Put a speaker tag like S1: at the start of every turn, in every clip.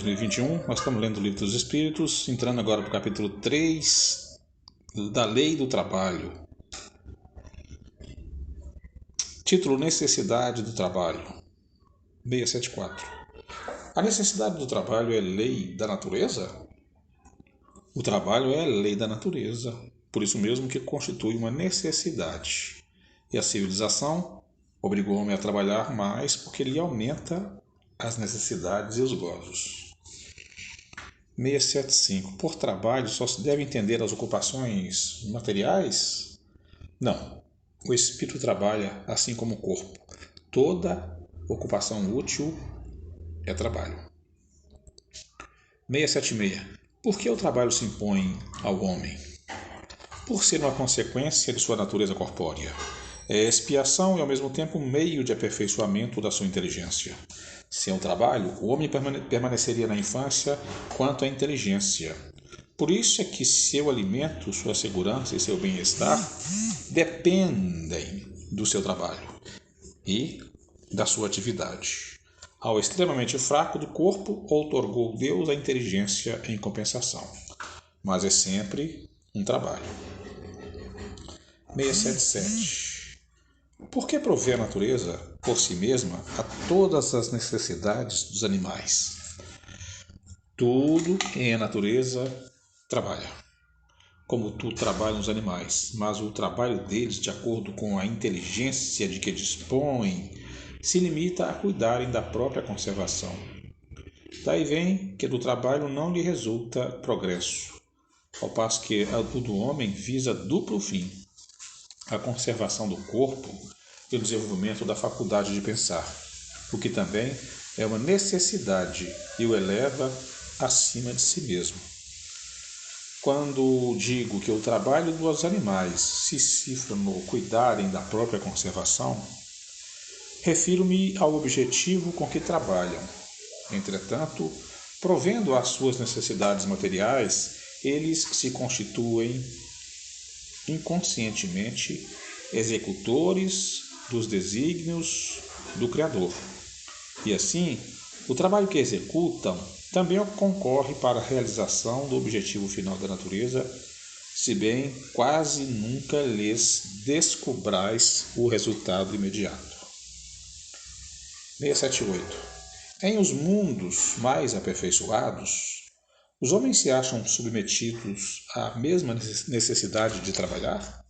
S1: 2021, nós estamos lendo o Livro dos Espíritos, entrando agora para o capítulo 3 da Lei do Trabalho. Título: Necessidade do Trabalho. 674. A necessidade do trabalho é lei da natureza? O trabalho é lei da natureza, por isso mesmo que constitui uma necessidade. E a civilização obrigou o homem a trabalhar mais porque ele aumenta as necessidades e os gozos. 675. Por trabalho só se deve entender as ocupações materiais? Não. O espírito trabalha assim como o corpo. Toda ocupação útil é trabalho. 676. Por que o trabalho se impõe ao homem? Por ser uma consequência de sua natureza corpórea. É expiação e ao mesmo tempo meio de aperfeiçoamento da sua inteligência. Sem o trabalho, o homem permaneceria na infância quanto à inteligência. Por isso é que seu alimento, sua segurança e seu bem-estar dependem do seu trabalho e da sua atividade. Ao extremamente fraco do corpo, outorgou Deus a inteligência em compensação. Mas é sempre um trabalho. 677. Por que provê a natureza, por si mesma, a todas as necessidades dos animais? Tudo em a natureza trabalha, como tudo trabalham os animais, mas o trabalho deles, de acordo com a inteligência de que dispõem, se limita a cuidarem da própria conservação. Daí vem que do trabalho não lhe resulta progresso, ao passo que o do homem visa duplo fim: a conservação do corpo e o desenvolvimento da faculdade de pensar, o que também é uma necessidade e o eleva acima de si mesmo. Quando digo que o trabalho dos animais se cifra no cuidarem da própria conservação, refiro-me ao objetivo com que trabalham. Entretanto, provendo às suas necessidades materiais, eles se constituem inconscientemente executores dos desígnios do Criador. E assim, o trabalho que executam também concorre para a realização do objetivo final da natureza, se bem quase nunca lhes descobrais o resultado imediato. 678. Em os mundos mais aperfeiçoados, os homens se acham submetidos à mesma necessidade de trabalhar?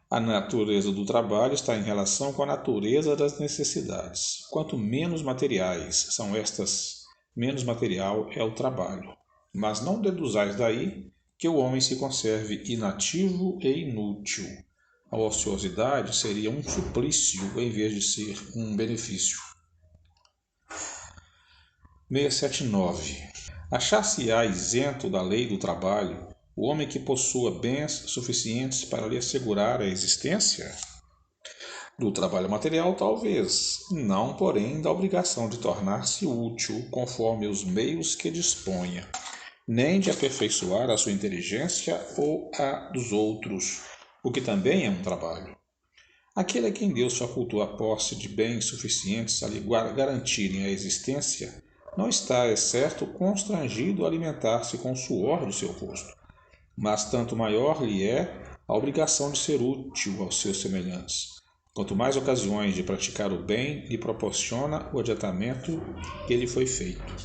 S1: A natureza do trabalho está em relação com a natureza das necessidades. Quanto menos materiais são estas, menos material é o trabalho. Mas não deduzais daí que o homem se conserve inativo e inútil. A ociosidade seria um suplício em vez de ser um benefício. 679. Achar-se-á isento da lei do trabalho o homem que possua bens suficientes para lhe assegurar a existência? Do trabalho material, talvez, não, porém, da obrigação de tornar-se útil conforme os meios que disponha, nem de aperfeiçoar a sua inteligência ou a dos outros, o que também é um trabalho. Aquele a quem Deus facultou a posse de bens suficientes a lhe garantirem a existência, não está, é certo, constrangido a alimentar-se com o suor do seu rosto, mas tanto maior lhe é a obrigação de ser útil aos seus semelhantes, quanto mais ocasiões de praticar o bem lhe proporciona o adiantamento que lhe foi feito.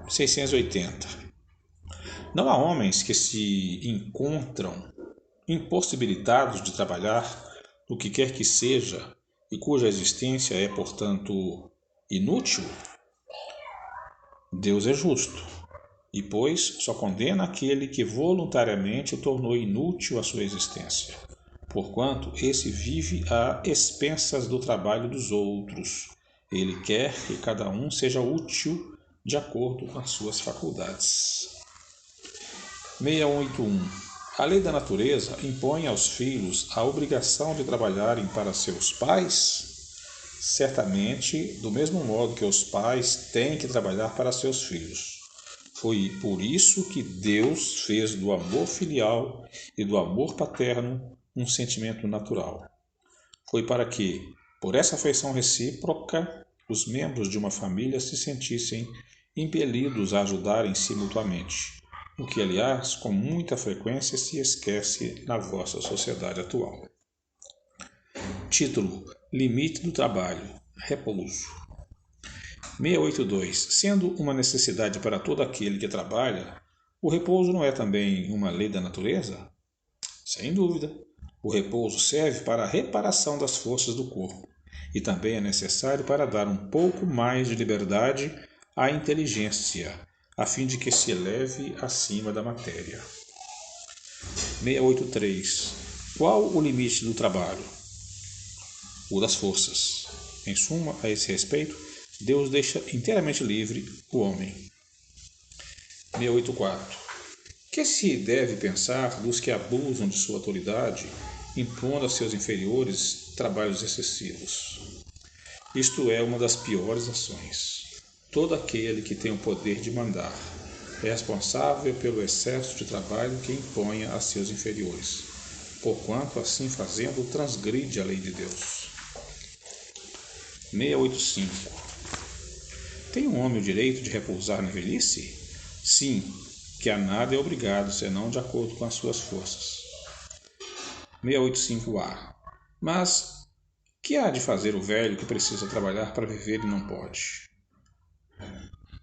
S1: 680. Não há homens que se encontram impossibilitados de trabalhar no que quer que seja e cuja existência é, portanto, inútil? Deus é justo. E, pois, só condena aquele que voluntariamente o tornou inútil a sua existência, porquanto esse vive a expensas do trabalho dos outros. Ele quer que cada um seja útil de acordo com as suas faculdades. 681. A lei da natureza impõe aos filhos a obrigação de trabalharem para seus pais? Certamente, do mesmo modo que os pais têm que trabalhar para seus filhos. Foi por isso que Deus fez do amor filial e do amor paterno um sentimento natural. Foi para que, por essa afeição recíproca, os membros de uma família se sentissem impelidos a ajudarem-se mutuamente, o que, aliás, com muita frequência se esquece na vossa sociedade atual. Título: Limite do trabalho. Repouso. 682. Sendo uma necessidade para todo aquele que trabalha, o repouso não é também uma lei da natureza? Sem dúvida. O repouso serve para a reparação das forças do corpo e também é necessário para dar um pouco mais de liberdade à inteligência, a fim de que se eleve acima da matéria. 683. Qual o limite do trabalho? O das forças. Em suma, a esse respeito, Deus deixa inteiramente livre o homem. 684. Que se deve pensar dos que abusam de sua autoridade, impondo a seus inferiores trabalhos excessivos? Isto é uma das piores ações. Todo aquele que tem o poder de mandar é responsável pelo excesso de trabalho que imponha a seus inferiores, porquanto, assim fazendo, transgride a lei de Deus. 685. Tem um homem o direito de repousar na velhice? Sim, que a nada é obrigado, senão de acordo com as suas forças. 685A. Mas que há de fazer o velho que precisa trabalhar para viver e não pode?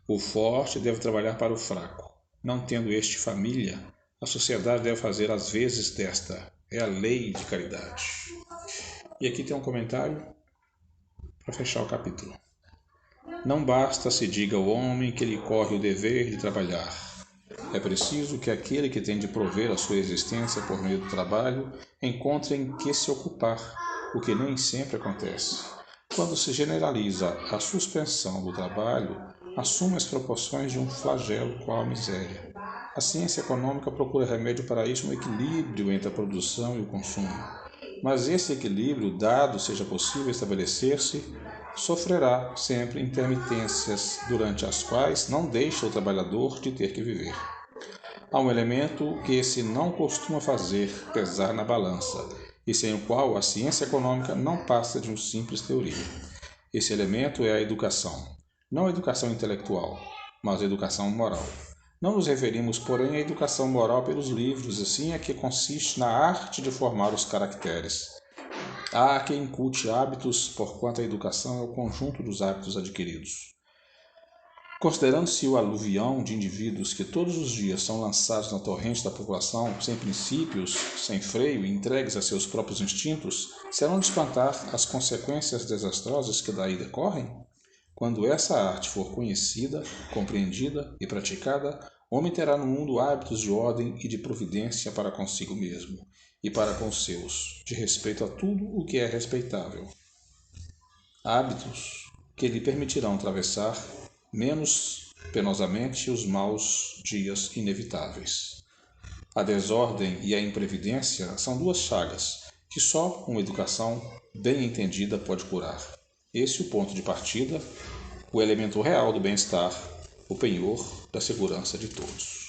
S1: O forte deve trabalhar para o fraco. Não tendo este família, a sociedade deve fazer as vezes desta. É a lei de caridade. E aqui tem um comentário para fechar o capítulo. Não basta se diga ao homem que lhe corre o dever de trabalhar. É preciso que aquele que tem de prover a sua existência por meio do trabalho encontre em que se ocupar, o que nem sempre acontece. Quando se generaliza a suspensão do trabalho, assume as proporções de um flagelo qual a miséria. A ciência econômica procura remédio para isso no equilíbrio entre a produção e o consumo. Mas esse equilíbrio, dado seja possível estabelecer-se, sofrerá sempre intermitências durante as quais não deixa o trabalhador de ter que viver. Há um elemento que esse não costuma fazer pesar na balança, e sem o qual a ciência econômica não passa de uma simples teoria. Esse elemento é a educação. Não a educação intelectual, mas a educação moral. Não nos referimos, porém, à educação moral pelos livros, assim a que consiste na arte de formar os caracteres. Há quem inculte hábitos, porquanto a educação é o conjunto dos hábitos adquiridos. Considerando-se o aluvião de indivíduos que todos os dias são lançados na torrente da população, sem princípios, sem freio e entregues a seus próprios instintos, serão de espantar as consequências desastrosas que daí decorrem? Quando essa arte for conhecida, compreendida e praticada, o homem terá no mundo hábitos de ordem e de providência para consigo mesmo e para com os seus, de respeito a tudo o que é respeitável. Hábitos que lhe permitirão atravessar menos penosamente os maus dias inevitáveis. A desordem e a imprevidência são duas chagas que só uma educação bem entendida pode curar. Esse é o ponto de partida, o elemento real do bem-estar, o penhor da segurança de todos.